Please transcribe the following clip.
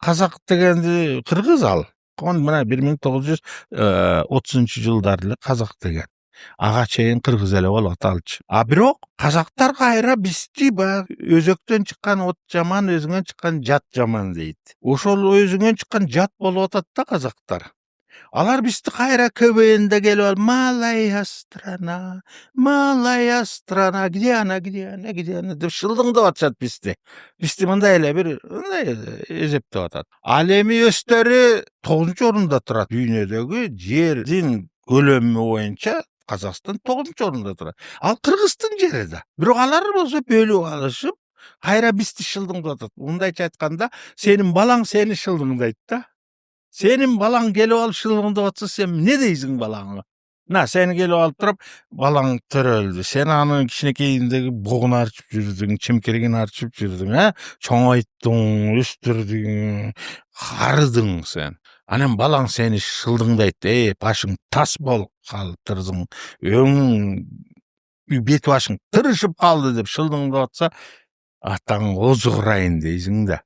Казак дегенди кыргыз ал. Мына 1930-жылдары эле казак деген. Ага чейин кыргыз эле болот алчы. А бирок казактар кайра бизди баягы өзөктөн чыккан от жаман, өзүңөн чыккан жат жаман дейт. Ошол өзүңөн чыккан жат болуп атат да казактар. Алар бизди кайра КВНде келип алып, малая страна, где она, деп шылдыңдап атышат бизди. Бизди мындай эле бир эзептеп атат. Ал эми өздөрү 9-орунда турат. Дүйнөдөгү жердин көлөмү боюнча Казакстан 9-орунда турат. Ал Кыргыздын жери да. Бирок алар болсо бөлүп алышып, кайра бизди шылдыңдап атат. Мындайча айтканда, сенин балаң сени шылдыңдайт да. Senin balan gelip alıp şılığında atsa sen ne deysin balağına? Seni gelip alıp durup balan töröldü. Sen anın kişinekeyindeki boğunu arçıp yürüdün, çimkeregini arçıp yürüdün, ha? Çoğayttın, üstürdün, karıdın sen. Anem balan seni şıldıngdayt, başın tas bol kalıptırdın, öňüň beti başın tırışıp kaldı dep şıldıngda atsa, ataň ozurayın deysiň da.